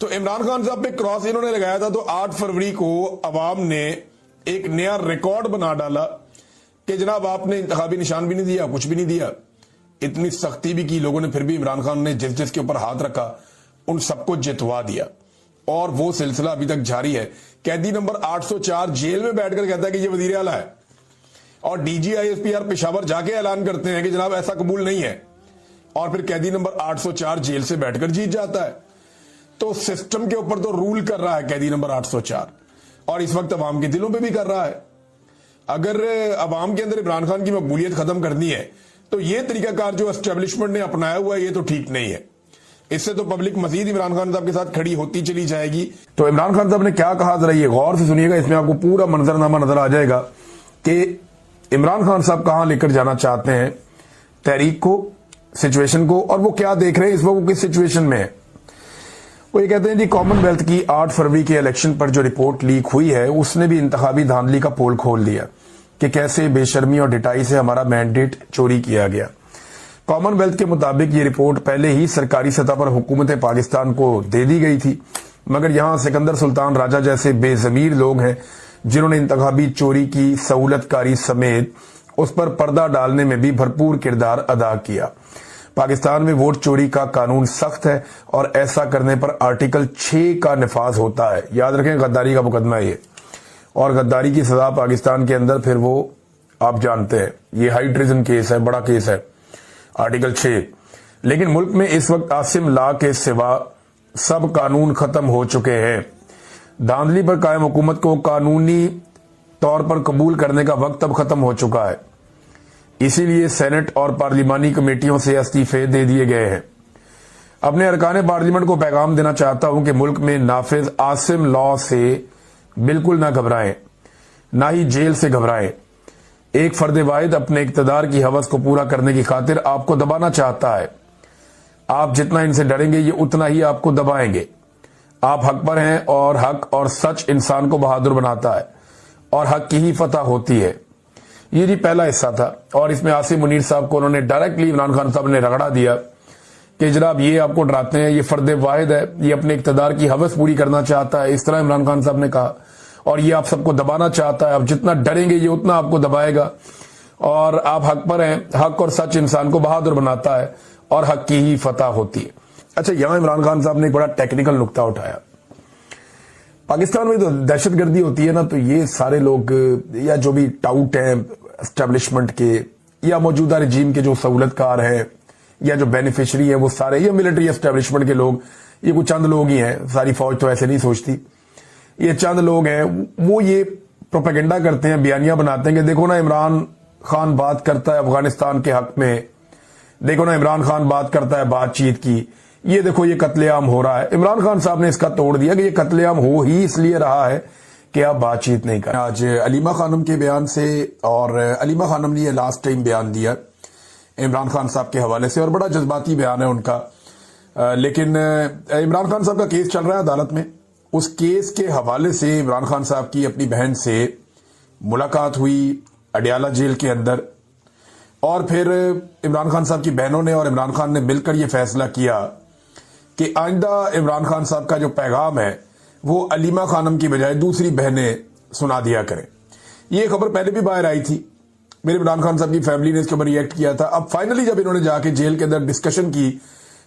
تو عمران خان صاحب پہ کراس انہوں نے لگایا تھا تو 8 فروری کو عوام نے ایک نیا ریکارڈ بنا ڈالا کہ جناب آپ نے انتخابی نشان بھی نہیں دیا, کچھ بھی نہیں دیا, اتنی سختی بھی کی لوگوں نے, پھر بھی عمران خان نے جس جس کے اوپر ہاتھ رکھا ان سب کو جتوا دیا. اور وہ سلسلہ ابھی تک جاری ہے. قیدی نمبر 804 جیل میں بیٹھ کر کہتا ہے کہ یہ وزیر اعلیٰ ہے, اور D G I S P R Peshawar جا کے اعلان کرتے ہیں کہ جناب ایسا قبول نہیں ہے, اور پھر قیدی نمبر 804 جیل سے بیٹھ کر جیت جاتا ہے. تو سسٹم کے اوپر تو رول کر رہا ہے قیدی نمبر 804, اور اس وقت عوام کے دلوں پہ بھی کر رہا ہے. اگر عوام کے اندر عمران خان کی مقبولیت ختم کرنی ہے تو یہ طریقہ کار جو اسٹیبلشمنٹ نے اپنایا ہوا ہے یہ تو ٹھیک نہیں ہے. اس سے تو پبلک مزید عمران خان صاحب کے ساتھ کھڑی ہوتی چلی جائے گی. تو عمران خان صاحب نے کیا کہا, ذرا یہ غور سے سنیے گا, اس میں آپ کو پورا منظرنامہ نظر آ جائے گا کہ عمران خان صاحب کہاں لے کر جانا چاہتے ہیں تحریک کو, سچویشن کو, اور وہ کیا دیکھ رہے ہیں اس وقت وہ کس سچویشن میں ہے. وہ یہ کہتے ہیں جی کامن ویلتھ کی 8 فروری کے الیکشن پر جو رپورٹ لیک ہوئی ہے اس نے بھی انتخابی دھاندلی کا پول کھول دیا کہ کیسے بے شرمی اور ڈٹائی سے ہمارا مینڈیٹ چوری کیا گیا. کامن ویلتھ کے مطابق یہ رپورٹ پہلے ہی سرکاری سطح پر حکومت پاکستان کو دے دی گئی تھی, مگر یہاں سکندر سلطان راجہ جیسے بے ضمیر لوگ ہیں جنہوں نے انتخابی چوری کی سہولت کاری سمیت اس پر پردہ ڈالنے میں بھی بھرپور کردار ادا کیا. پاکستان میں ووٹ چوری کا قانون سخت ہے اور ایسا کرنے پر آرٹیکل 6 کا نفاذ ہوتا ہے. یاد رکھیں غداری کا مقدمہ ہے یہ, اور غداری کی سزا پاکستان کے اندر پھر وہ آپ جانتے ہیں یہ ہائی ٹریزن کیس ہے, بڑا کیس ہے, آرٹیکل 6. لیکن ملک میں اس وقت عاصم لا کے سوا سب قانون ختم ہو چکے ہیں. دھاندلی پر قائم حکومت کو قانونی طور پر قبول کرنے کا وقت اب ختم ہو چکا ہے. اسی لیے سینٹ اور پارلیمانی کمیٹیوں سے استعفے دے دیے گئے ہیں. اپنے ارکان پارلیمنٹ کو پیغام دینا چاہتا ہوں کہ ملک میں نافذ عاصم لا سے بالکل نہ گھبرائیں, نہ ہی جیل سے گھبرائیں. ایک فرد واحد اپنے اقتدار کی ہوس کو پورا کرنے کی خاطر آپ کو دبانا چاہتا ہے. آپ جتنا ان سے ڈریں گے یہ اتنا ہی آپ کو دبائیں گے. آپ حق پر ہیں اور حق اور سچ انسان کو بہادر بناتا ہے اور حق کی ہی فتح ہوتی ہے. یہ جی پہلا حصہ تھا, اور اس میں عاصم منیر صاحب کو انہوں نے ڈائریکٹلی عمران خان صاحب نے رگڑا دیا کہ جناب یہ آپ کو ڈراتے ہیں, یہ فرد واحد ہے, یہ اپنے اقتدار کی ہوس پوری کرنا چاہتا ہے, اس طرح عمران خان صاحب نے کہا, اور یہ آپ سب کو دبانا چاہتا ہے. آپ جتنا ڈریں گے یہ اتنا آپ کو دبائے گا, اور آپ حق پر ہیں, حق اور سچ انسان کو بہادر بناتا ہے اور حق کی ہی فتح ہوتی ہے. اچھا, یہاں عمران خان صاحب نے ایک بڑا ٹیکنیکل نقطہ اٹھایا. پاکستان میں تو دہشت گردی ہوتی ہے نا, تو یہ سارے لوگ یا جو بھی ٹاؤٹ ہیں اسٹیبلشمنٹ کے یا موجودہ رجیم کے جو سہولت کار ہیں یا جو بینیفیشری ہیں وہ سارے, یا ملٹری اسٹیبلشمنٹ کے لوگ, یہ کچھ چند لوگ ہی ہیں, ساری فوج تو ایسے نہیں سوچتی, یہ چند لوگ ہیں, وہ یہ پروپیگنڈا کرتے ہیں, بیانیہ بناتے ہیں کہ دیکھو نا عمران خان بات کرتا ہے افغانستان کے حق میں, دیکھو نا عمران خان بات کرتا ہے بات چیت کی, یہ دیکھو یہ قتل عام ہو رہا ہے. عمران خان صاحب نے اس کا توڑ دیا کہ یہ قتل عام ہو ہی اس لیے رہا ہے کہ آپ بات چیت نہیں کریں. آج علیمہ خانم کے بیان سے, اور علیمہ خانم نے یہ لاسٹ ٹائم بیان دیا عمران خان صاحب کے حوالے سے, اور بڑا جذباتی بیان ہے ان کا, لیکن عمران خان صاحب کا کیس چل رہا ہے عدالت میں. اس کیس کے حوالے سے عمران خان صاحب کی اپنی بہن سے ملاقات ہوئی اڈیالہ جیل کے اندر, اور پھر عمران خان صاحب کی بہنوں نے اور عمران خان نے مل کر یہ فیصلہ کیا کہ آئندہ عمران خان صاحب کا جو پیغام ہے وہ علیمہ خانم کی بجائے دوسری بہنیں سنا دیا کریں. یہ خبر پہلے بھی باہر آئی تھی, میرے عمران خان صاحب کی فیملی نے اس کے اوپر ریئیکٹ کیا تھا. اب فائنلی جب انہوں نے جا کے جیل کے اندر ڈسکشن کی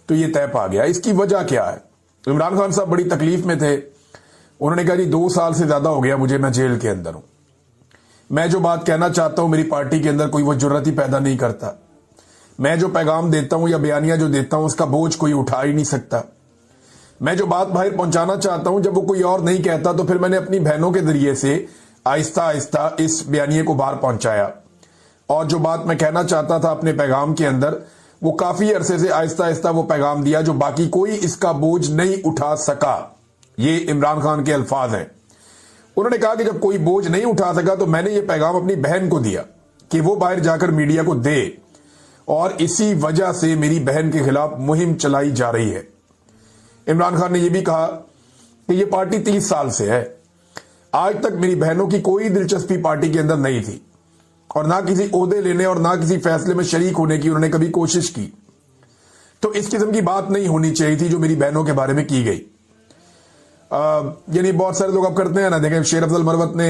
تو یہ طے پا گیا. اس کی وجہ کیا ہے؟ عمران خان صاحب بڑی تکلیف میں تھے. انہوں نے کہا جی 2 سال سے زیادہ ہو گیا مجھے, میں جیل کے اندر ہوں, میں جو بات کہنا چاہتا ہوں میری پارٹی کے اندر کوئی وہ جرات ہی پیدا نہیں کرتا, میں جو پیغام دیتا ہوں یا بیانیہ جو دیتا ہوں اس کا بوجھ کوئی اٹھا ہی نہیں سکتا, میں جو بات باہر پہنچانا چاہتا ہوں جب وہ کوئی اور نہیں کہتا تو پھر میں نے اپنی بہنوں کے ذریعے سے آہستہ آہستہ اس بیانیے کو باہر پہنچایا, اور جو بات میں کہنا چاہتا تھا اپنے پیغام کے اندر وہ کافی عرصے سے آہستہ آہستہ وہ پیغام دیا جو باقی کوئی اس کا بوجھ نہیں اٹھا سکا. یہ عمران خان کے الفاظ ہیں. انہوں نے کہا کہ جب کوئی بوجھ نہیں اٹھا سکا تو میں نے یہ پیغام اپنی بہن کو دیا کہ وہ باہر جا کر میڈیا کو دے, اور اسی وجہ سے میری بہن کے خلاف مہم چلائی جا رہی ہے. عمران خان نے یہ بھی کہا کہ یہ پارٹی 30 سال سے ہے, آج تک میری بہنوں کی کوئی دلچسپی پارٹی کے اندر نہیں تھی, اور نہ کسی عہدے لینے اور نہ کسی فیصلے میں شریک ہونے کی انہوں نے کبھی کوشش کی. تو اس قسم کی بات نہیں ہونی چاہیے تھی جو میری بہنوں کے بارے میں کی گئی. یعنی بہت سارے لوگ اب کرتے ہیں نا، دیکھیں شیر افضل مروت نے،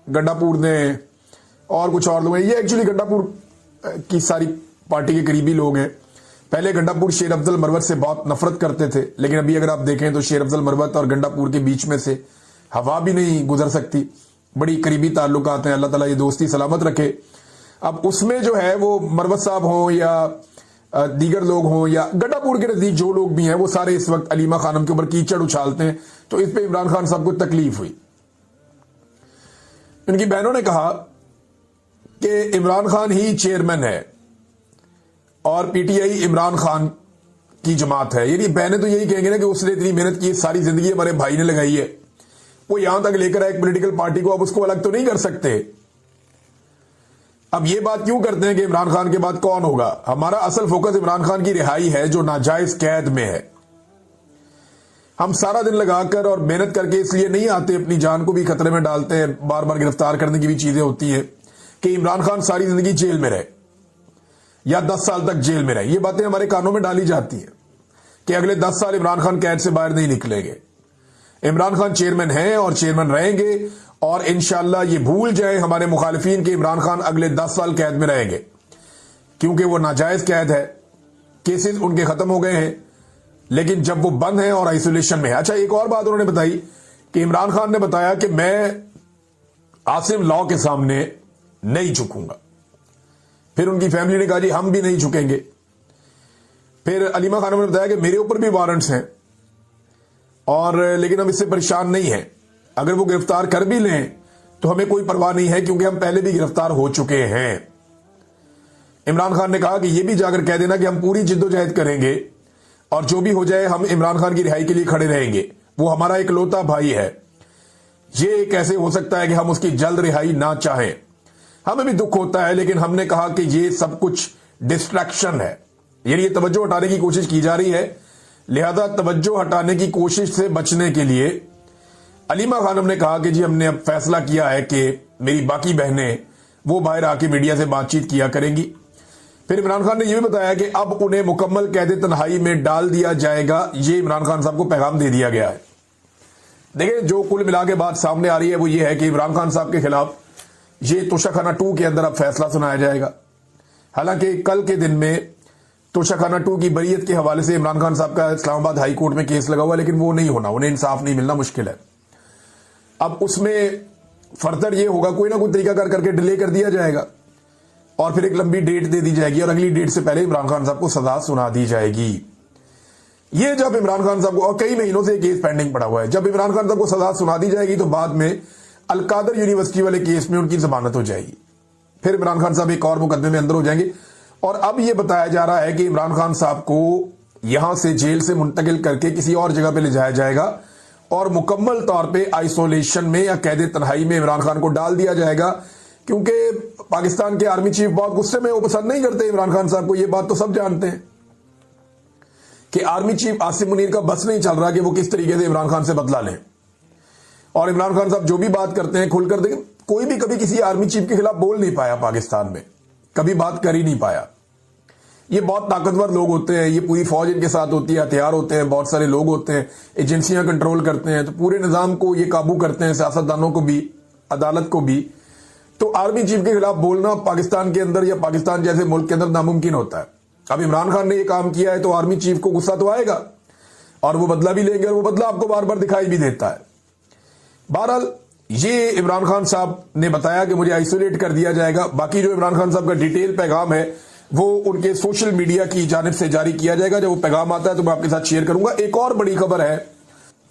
گنڈا پور نے اور کچھ اور لوگ ہیں، یہ ایکچولی گنڈا پور کی ساری پارٹی کے قریبی لوگ ہیں. پہلے گنڈا پور شیر افضل مروت سے بہت نفرت کرتے تھے، لیکن ابھی اگر آپ دیکھیں تو شیر افضل مروت اور گنڈا پور کے بیچ میں سے ہوا بھی نہیں گزر سکتی، بڑی قریبی تعلقات ہیں. اللہ تعالیٰ یہ دوستی سلامت رکھے. اب اس میں جو ہے وہ مروت صاحب ہوں یا دیگر لوگ ہوں یا گنڈا پور کے نزدیک جو لوگ بھی ہیں، وہ سارے اس وقت علیمہ خانم کے اوپر کیچڑ اچھالتے ہیں. تو اس پہ عمران خان صاحب کو تکلیف ہوئی. ان کی بہنوں نے کہا کہ عمران خان ہی چیئرمین ہے اور P T I Imran Khan کی جماعت ہے. یعنی بہنیں تو یہی کہیں گے نا کہ اس نے اتنی محنت کی، ساری زندگی ہمارے بھائی نے لگائی ہے، وہ یہاں تک لے کر آئے ایک پولیٹیکل پارٹی کو، اب اس کو الگ تو نہیں کر سکتے. اب یہ بات کیوں کرتے ہیں کہ عمران خان کے بعد کون ہوگا؟ ہمارا اصل فوکس عمران خان کی رہائی ہے جو ناجائز قید میں ہے. ہم سارا دن لگا کر اور محنت کر کے اس لیے نہیں آتے، اپنی جان کو بھی خطرے میں ڈالتے ہیں، بار بار گرفتار کرنے کی بھی چیزیں ہوتی ہیں کہ عمران خان ساری زندگی جیل میں رہے یا 10 سال تک جیل میں رہے. یہ باتیں ہمارے کانوں میں ڈالی جاتی ہیں کہ اگلے 10 سال عمران خان قید سے باہر نہیں نکلیں گے. عمران خان چیئرمین ہیں اور چیئرمین رہیں گے، اور انشاءاللہ یہ بھول جائیں ہمارے مخالفین کہ عمران خان اگلے 10 سال قید میں رہیں گے، کیونکہ وہ ناجائز قید ہے. کیسز ان کے ختم ہو گئے ہیں، لیکن جب وہ بند ہیں اور آئسولیشن میں ہے. اچھا، ایک اور بات انہوں نے بتائی کہ عمران خان نے بتایا کہ میں عاصم لاء کے سامنے نہیں جھکوں گا. پھر ان کی فیملی نے کہا جی ہم بھی نہیں جھکیں گے. پھر علیمہ خانم نے بتایا کہ میرے اوپر بھی وارنٹس ہیں اور لیکن ہم اس سے پریشان نہیں ہیں، اگر وہ گرفتار کر بھی لیں تو ہمیں کوئی پرواہ نہیں ہے کیونکہ ہم پہلے بھی گرفتار ہو چکے ہیں. عمران خان نے کہا کہ یہ بھی جا کر کہہ دینا کہ ہم پوری جدوجہد کریں گے اور جو بھی ہو جائے ہم عمران خان کی رہائی کے لیے کھڑے رہیں گے، وہ ہمارا اکلوتا بھائی ہے. یہ کیسے ہو سکتا ہے کہ ہم اس کی جلد رہائی نہ چاہیں؟ ہمیں بھی دکھ ہوتا ہے، لیکن ہم نے کہا کہ یہ سب کچھ ڈسٹریکشن ہے، یعنی یہ توجہ ہٹانے کی کوشش کی جا رہی ہے. لہذا توجہ ہٹانے کی کوشش سے بچنے کے لیے علیمہ خانم نے کہا کہ جی ہم نے اب فیصلہ کیا ہے کہ میری باقی بہنیں وہ باہر آ کے میڈیا سے بات چیت کیا کریں گی. پھر عمران خان نے یہ بھی بتایا کہ اب انہیں مکمل قید تنہائی میں ڈال دیا جائے گا. یہ عمران خان صاحب کو پیغام دے دیا گیا ہے. دیکھیں جو کل ملا کے بات سامنے آ رہی ہے وہ یہ ہے کہ عمران خان صاحب کے خلاف یہ توشہ خانہ 2 کے اندر اب فیصلہ سنایا جائے گا. حالانکہ کل کے دن میں توشہ خانہ 2 کی بریت کے حوالے سے عمران خان صاحب کا اسلام آباد ہائی کورٹ میں کیس لگا ہوا، لیکن وہ نہیں ہونا، انہیں انصاف نہیں ملنا مشکل ہے. اب اس میں فردر یہ ہوگا کوئی نہ کوئی طریقہ کر کے ڈیلے کر دیا جائے گا اور پھر ایک لمبی ڈیٹ دے دی جائے گی اور اگلی ڈیٹ سے پہلے عمران خان صاحب کو سزا سنا دی جائے گی. یہ جب عمران خان صاحب کو، اور کئی مہینوں سے کیس پینڈنگ پڑا ہوا ہے، جب عمران خان صاحب کو سزا سنا دی جائے گی تو بعد میں القادر یونیورسٹی والے کیس میں ان کی ضمانت ہو جائے گی. پھر عمران خان صاحب ایک اور مقدمے میں اندر ہو جائیں گے. اور اب یہ بتایا جا رہا ہے کہ عمران خان صاحب کو یہاں سے جیل سے منتقل کر کے کسی اور جگہ پہ لے جایا جائے گا اور مکمل طور پہ آئسولیشن میں یا قید تنہائی میں عمران خان کو ڈال دیا جائے گا. کیونکہ پاکستان کے آرمی چیف بہت غصے میں، وہ پسند نہیں کرتے عمران خان صاحب کو. یہ بات تو سب جانتے ہیں کہ آرمی چیف عاصم منیر کا بس نہیں چل رہا کہ وہ کس طریقے سے عمران خان سے بدلہ لیں. اور عمران خان صاحب جو بھی بات کرتے ہیں کھل کر دیکھیں، کوئی بھی کبھی کسی آرمی چیف کے خلاف بول نہیں پایا پاکستان میں، کبھی بات کر ہی نہیں پایا. یہ بہت طاقتور لوگ ہوتے ہیں، یہ پوری فوج ان کے ساتھ ہوتی ہے، ہتھیار ہوتے ہیں، بہت سارے لوگ ہوتے ہیں، ایجنسیاں کنٹرول کرتے ہیں، تو پورے نظام کو یہ قابو کرتے ہیں، سیاستدانوں کو بھی، عدالت کو بھی. تو آرمی چیف کے خلاف بولنا پاکستان کے اندر یا پاکستان جیسے ملک کے اندر ناممکن ہوتا ہے. اب عمران خان نے یہ کام کیا ہے تو آرمی چیف کو غصہ تو آئے گا اور وہ بدلہ بھی لیں گے، اور وہ بدلہ آپ کو بار بار دکھائی بھی دیتا ہے. بہرحال یہ عمران خان صاحب نے بتایا کہ مجھے آئسولیٹ کر دیا جائے گا. باقی جو عمران خان صاحب کا ڈیٹیل پیغام ہے وہ ان کے سوشل میڈیا کی جانب سے جاری کیا جائے گا. جب وہ پیغام آتا ہے تو میں آپ کے ساتھ شیئر کروں گا. ایک اور بڑی خبر ہے،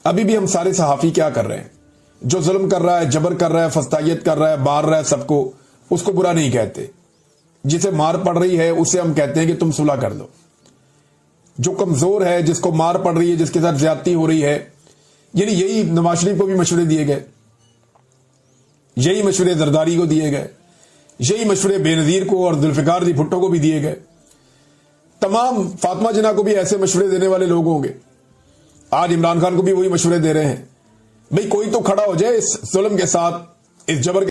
ابھی بھی ہم سارے صحافی کیا کر رہے ہیں، جو ظلم کر رہا ہے، جبر کر رہا ہے، فسطائیت کر رہا ہے، مار رہا ہے سب کو، اس کو برا نہیں کہتے. جسے مار پڑ رہی ہے اسے ہم کہتے ہیں کہ تم صلح کر دو. جو کمزور ہے، جس کو مار پڑ رہی ہے، جس کے ساتھ زیادتی ہو رہی ہے، یعنی یہی نواز شریف کو بھی مشورے دیے گئے، یہی مشورے زرداری کو دیے گئے، یہی مشورے بے نظیر کو اور ذوالفقار دی بھٹو کو بھی دیے گئے. تمام فاطمہ جناح کو بھی ایسے مشورے دینے والے لوگ ہوں گے. آج عمران خان کو بھی وہی مشورے دے رہے ہیں. بھئی کوئی تو کھڑا ہو جائے اس ظلم کے ساتھ، اس جبر کے